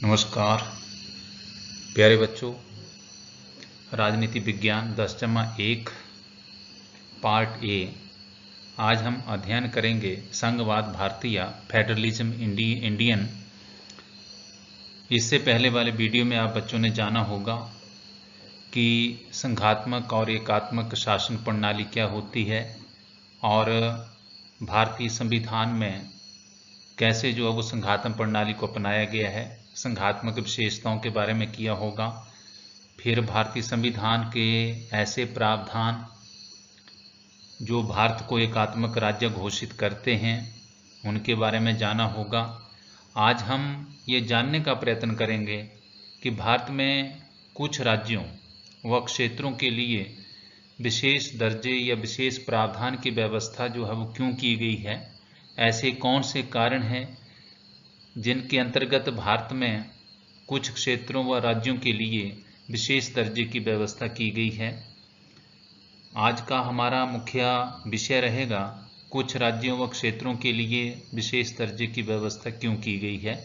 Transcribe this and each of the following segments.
नमस्कार प्यारे बच्चों, राजनीति विज्ञान 10-1 पार्ट ए। आज हम अध्ययन करेंगे संघवाद भारतीय फेडरलिज्म इंडियन। इससे पहले वाले वीडियो में आप बच्चों ने जाना होगा कि संघात्मक और एकात्मक शासन प्रणाली क्या होती है और भारतीय संविधान में कैसे जो है वो संघात्मक प्रणाली को अपनाया गया है। संघात्मक विशेषताओं के बारे में किया होगा। फिर भारतीय संविधान के ऐसे प्रावधान जो भारत को एकात्मक राज्य घोषित करते हैं उनके बारे में जाना होगा। आज हम ये जानने का प्रयत्न करेंगे कि भारत में कुछ राज्यों व क्षेत्रों के लिए विशेष दर्जे या विशेष प्रावधान की व्यवस्था जो है वो क्यों की गई है। ऐसे कौन से कारण हैं जिनके अंतर्गत भारत में कुछ क्षेत्रों व राज्यों के लिए विशेष दर्जे की व्यवस्था की गई है। आज का हमारा मुख्य विषय रहेगा कुछ राज्यों व क्षेत्रों के लिए विशेष दर्जे की व्यवस्था क्यों की गई है।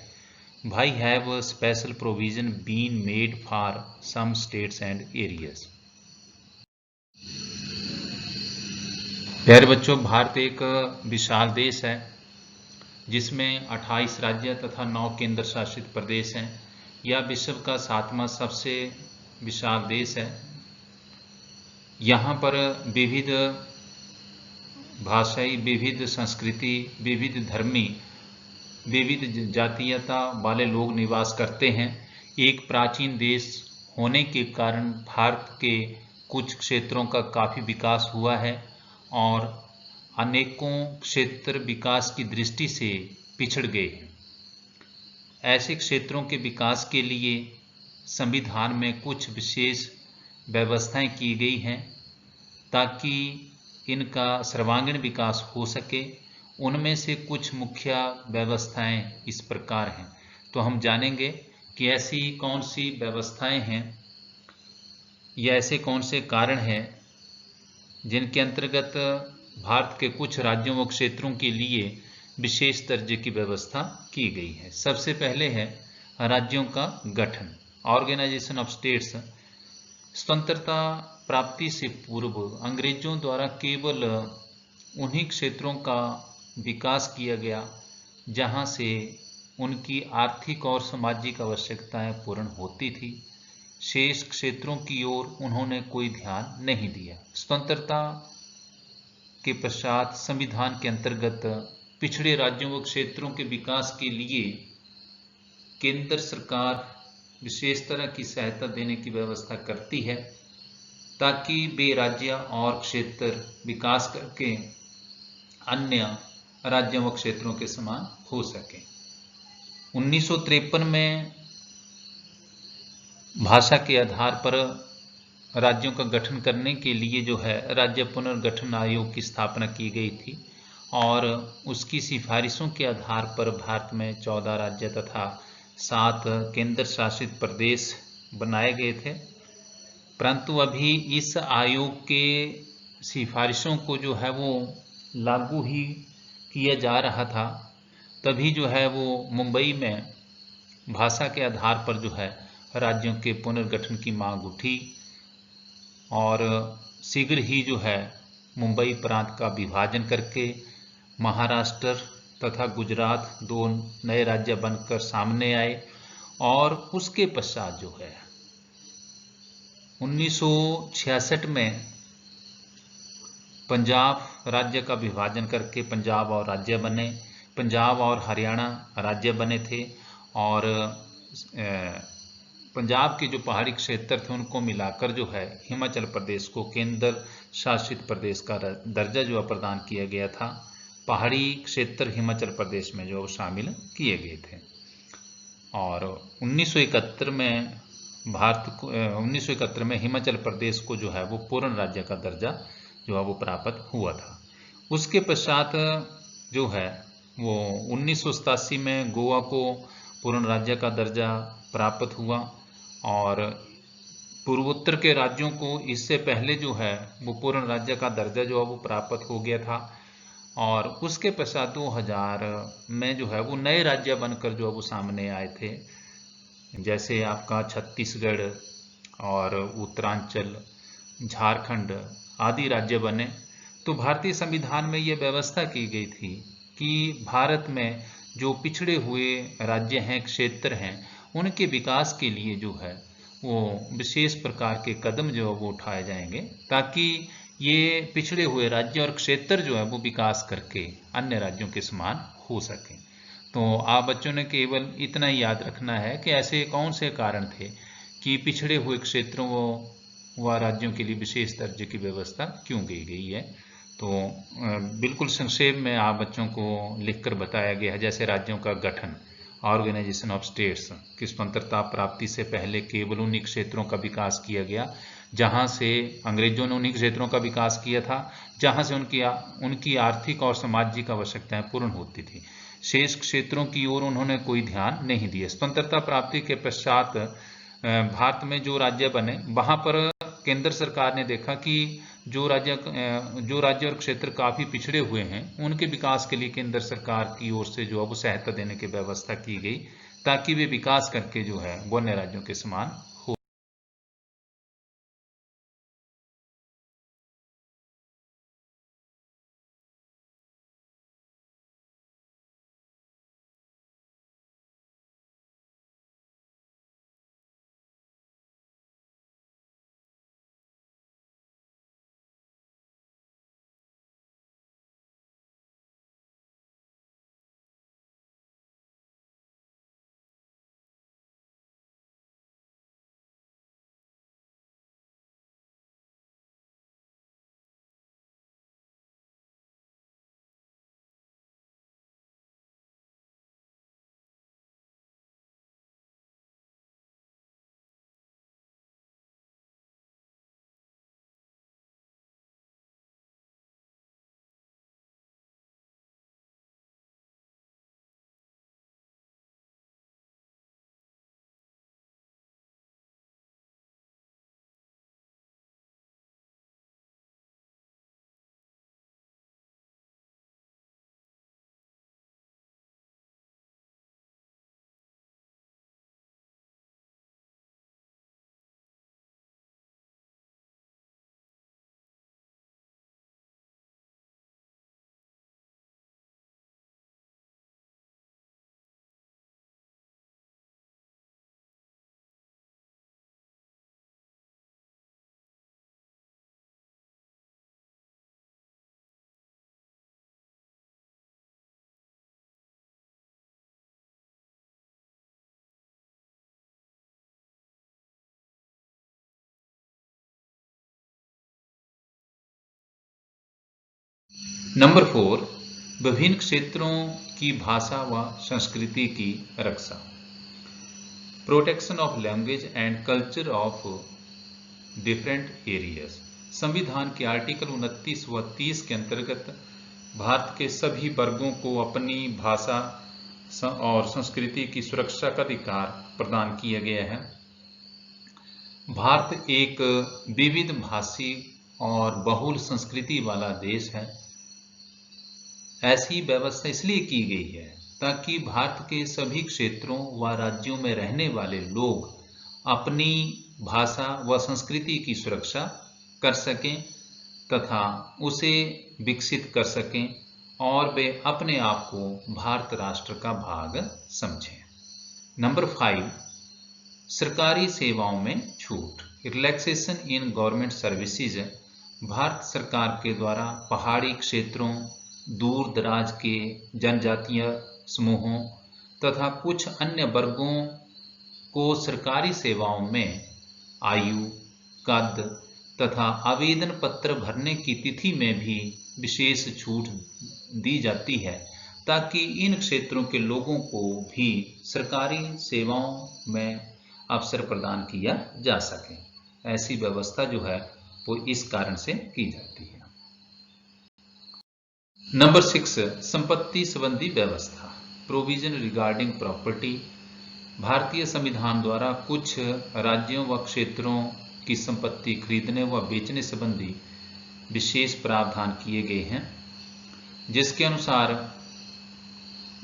Why have a special provision been made for some states and areas? प्यारे बच्चों, भारत एक विशाल देश है जिसमें 28 राज्य तथा 9 केंद्र शासित प्रदेश हैं। यह विश्व का 7वां सबसे विशाल देश है। यहाँ पर विविध भाषाई, विविध संस्कृति, विविध धर्मी, विविध जातीयता वाले लोग निवास करते हैं। एक प्राचीन देश होने के कारण भारत के कुछ क्षेत्रों का काफ़ी विकास हुआ है और अनेकों क्षेत्र विकास की दृष्टि से पिछड़ गए हैं। ऐसे क्षेत्रों के विकास के लिए संविधान में कुछ विशेष व्यवस्थाएं की गई हैं ताकि इनका सर्वांगीण विकास हो सके। उनमें से कुछ मुख्य व्यवस्थाएं इस प्रकार हैं। तो हम जानेंगे कि ऐसी कौन सी व्यवस्थाएं हैं या ऐसे कौन से कारण हैं जिनके अंतर्गत भारत के कुछ राज्यों व क्षेत्रों के लिए विशेष दर्जे की व्यवस्था की गई है। सबसे पहले है राज्यों का गठन, ऑर्गेनाइजेशन ऑफ स्टेट्स। स्वतंत्रता प्राप्ति से पूर्व अंग्रेजों द्वारा केवल उन्हीं क्षेत्रों का विकास किया गया जहां से उनकी आर्थिक और सामाजिक आवश्यकताएं पूर्ण होती थी। शेष क्षेत्रों की ओर उन्होंने कोई ध्यान नहीं दिया। स्वतंत्रता के पश्चात संविधान के अंतर्गत पिछड़े राज्यों व क्षेत्रों के विकास के लिए केंद्र सरकार विशेष तरह की सहायता देने की व्यवस्था करती है ताकि वे राज्य और क्षेत्र विकास करके अन्य राज्यों व क्षेत्रों के समान हो सके। 1953 में भाषा के आधार पर राज्यों का गठन करने के लिए जो है राज्य पुनर्गठन आयोग की स्थापना की गई थी और उसकी सिफारिशों के आधार पर भारत में 14 राज्य तथा 7 केंद्र शासित प्रदेश बनाए गए थे। परंतु अभी इस आयोग के सिफारिशों को जो है वो लागू ही किया जा रहा था, तभी जो है वो मुंबई में भाषा के आधार पर जो है राज्यों के पुनर्गठन की मांग उठी और शीघ्र ही जो है मुंबई प्रांत का विभाजन करके महाराष्ट्र तथा गुजरात 2 नए राज्य बनकर सामने आए और उसके पश्चात जो है 1966 में पंजाब राज्य का विभाजन करके पंजाब और राज्य बने। पंजाब और हरियाणा राज्य बने थे और पंजाब के जो पहाड़ी क्षेत्र थे उनको मिलाकर जो है हिमाचल प्रदेश को केंद्र शासित प्रदेश का दर्जा जो प्रदान किया गया था। पहाड़ी क्षेत्र हिमाचल प्रदेश में जो शामिल किए गए थे और 1971 में 1971 में हिमाचल प्रदेश को जो है वो पूर्ण राज्य का दर्जा जो है वो प्राप्त हुआ था। उसके पश्चात जो है वो 1987 में गोवा को पूर्ण राज्य का दर्जा प्राप्त हुआ और पूर्वोत्तर के राज्यों को इससे पहले जो है वो पूर्ण राज्य का दर्जा जो है वो प्राप्त हो गया था और उसके पश्चात 2000 में जो है वो नए राज्य बनकर जो है वो सामने आए थे। जैसे आपका छत्तीसगढ़ और उत्तरांचल, झारखंड आदि राज्य बने, तो भारतीय संविधान में ये व्यवस्था की गई थी कि भारत में जो पिछड़े हुए राज्य हैं, क्षेत्र हैं, उनके विकास के लिए जो है वो विशेष प्रकार के कदम जो है वो उठाए जाएंगे, ताकि ये पिछड़े हुए राज्य और क्षेत्र जो है वो विकास करके अन्य राज्यों के समान हो सकें। तो आप बच्चों ने केवल इतना ही याद रखना है कि ऐसे कौन से कारण थे कि पिछड़े हुए क्षेत्रों व राज्यों के लिए विशेष दर्जे की व्यवस्था क्यों की गई है। तो बिल्कुल संक्षेप में आप बच्चों को लिखकर बताया गया है। जैसे राज्यों का गठन, ऑर्गेनाइजेशन ऑफ स्टेट्स, की स्वतंत्रता प्राप्ति से पहले केवल उन्हीं क्षेत्रों का विकास किया गया जहां से अंग्रेजों ने उन्हीं क्षेत्रों का विकास किया था जहां से उनकी आर्थिक और सामाजिक आवश्यकताएं पूर्ण होती थी। शेष क्षेत्रों की ओर उन्होंने कोई ध्यान नहीं दिया। स्वतंत्रता प्राप्ति के पश्चात भारत में जो राज्य बने, वहां पर केंद्र सरकार ने देखा कि जो राज्य और क्षेत्र काफी पिछड़े हुए हैं, उनके विकास के लिए केंद्र सरकार की ओर से जो है वो सहायता देने की व्यवस्था की गई, ताकि वे विकास करके जो है वो अन्य राज्यों के समान हो। नंबर 4, विभिन्न क्षेत्रों की भाषा व संस्कृति की रक्षा। Protection of language and culture of different areas. संविधान के आर्टिकल 29 व 30 के अंतर्गत भारत के सभी वर्गों को अपनी भाषा और संस्कृति की सुरक्षा का अधिकार प्रदान किया गया है। भारत एक विविध भाषी और बहुल संस्कृति वाला देश है। ऐसी व्यवस्था इसलिए की गई है ताकि भारत के सभी क्षेत्रों व राज्यों में रहने वाले लोग अपनी भाषा व संस्कृति की सुरक्षा कर सकें तथा उसे विकसित कर सकें और वे अपने आप को भारत राष्ट्र का भाग समझें। नंबर 5, सरकारी सेवाओं में छूट। Relaxation in government services. Bharat सरकार के द्वारा पहाड़ी क्षेत्रों, दूर दराज के जनजातीय समूहों तथा कुछ अन्य वर्गों को सरकारी सेवाओं में आयु, कद तथा आवेदन पत्र भरने की तिथि में भी विशेष छूट दी जाती है, ताकि इन क्षेत्रों के लोगों को भी सरकारी सेवाओं में अवसर प्रदान किया जा सके। ऐसी व्यवस्था जो है वो इस कारण से की जाती है। नंबर 6, संपत्ति संबंधी व्यवस्था। Provision regarding property. भारतीय संविधान द्वारा कुछ राज्यों व क्षेत्रों की संपत्ति खरीदने व बेचने संबंधी विशेष प्रावधान किए गए हैं, जिसके अनुसार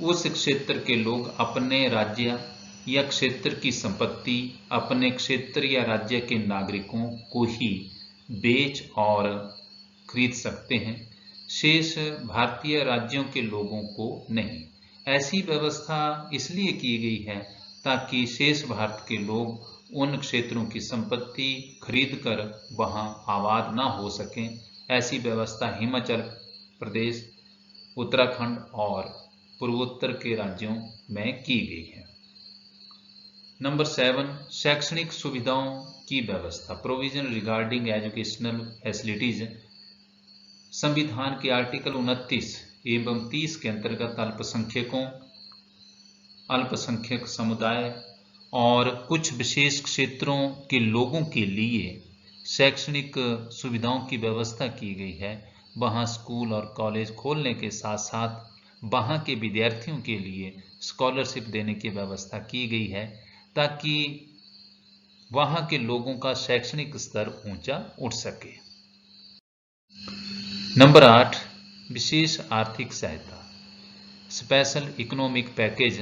उस क्षेत्र के लोग अपने राज्य या क्षेत्र की संपत्ति अपने क्षेत्र या राज्य के नागरिकों को ही बेच और खरीद सकते हैं, शेष भारतीय राज्यों के लोगों को नहीं। ऐसी व्यवस्था इसलिए की गई है ताकि शेष भारत के लोग उन क्षेत्रों की संपत्ति खरीदकर वहां आबाद ना हो सकें। ऐसी व्यवस्था हिमाचल प्रदेश, उत्तराखंड और पूर्वोत्तर के राज्यों में की गई है। नंबर 7, शैक्षणिक सुविधाओं की व्यवस्था, प्रोविजन रिगार्डिंग एजुकेशनल फैसिलिटीज। संविधान के आर्टिकल 29 एवं 30 के अंतर्गत अल्पसंख्यकों, अल्पसंख्यक समुदाय और कुछ विशेष क्षेत्रों के लोगों के लिए शैक्षणिक सुविधाओं की व्यवस्था की गई है। वहां स्कूल और कॉलेज खोलने के साथ साथ वहां के विद्यार्थियों के लिए स्कॉलरशिप देने की व्यवस्था की गई है ताकि वहां के लोगों का शैक्षणिक स्तर ऊंचा उठ सके। नंबर 8, विशेष आर्थिक सहायता, स्पेशल इकोनॉमिक पैकेज।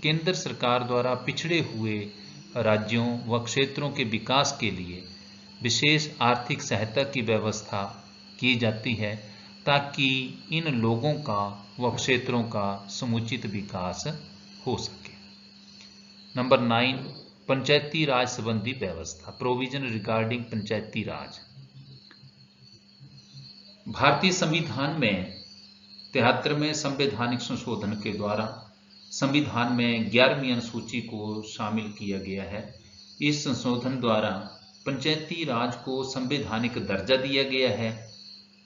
केंद्र सरकार द्वारा पिछड़े हुए राज्यों व क्षेत्रों के विकास के लिए विशेष आर्थिक सहायता की व्यवस्था की जाती है ताकि इन लोगों का व क्षेत्रों का समुचित विकास हो सके। नंबर 9, पंचायती राज संबंधी व्यवस्था, प्रोविजन रिगार्डिंग पंचायती राज। भारतीय संविधान में 73वें संवैधानिक संशोधन के द्वारा संविधान में 11वीं अनुसूची को शामिल किया गया है। इस संशोधन द्वारा पंचायती राज को संवैधानिक दर्जा दिया गया है।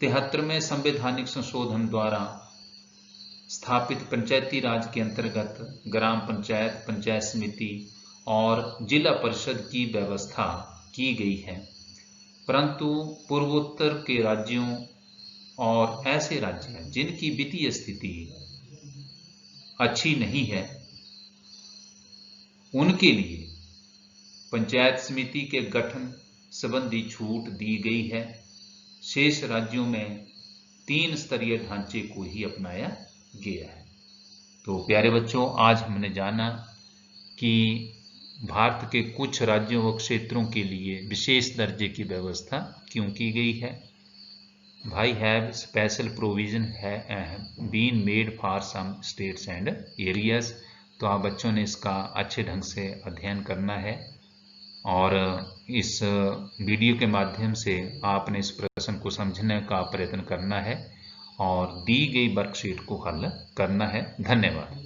73वें संवैधानिक संशोधन द्वारा स्थापित पंचायती राज के अंतर्गत ग्राम पंचायत, पंचायत समिति और जिला परिषद की व्यवस्था की गई है। परंतु पूर्वोत्तर के राज्यों और ऐसे राज्य हैं जिनकी वित्तीय स्थिति अच्छी नहीं है, उनके लिए पंचायत समिति के गठन संबंधी छूट दी गई है। शेष राज्यों में 3 स्तरीय ढांचे को ही अपनाया गया है। तो प्यारे बच्चों, आज हमने जाना कि भारत के कुछ राज्यों व क्षेत्रों के लिए विशेष दर्जे की व्यवस्था क्यों की गई है। भाई हैव स्पेशल प्रोविजन है been made for some states and areas. तो आप बच्चों ने इसका अच्छे ढंग से अध्ययन करना है और इस वीडियो के माध्यम से आपने इस प्रश्न को समझने का प्रयत्न करना है और दी गई वर्कशीट को हल करना है। धन्यवाद।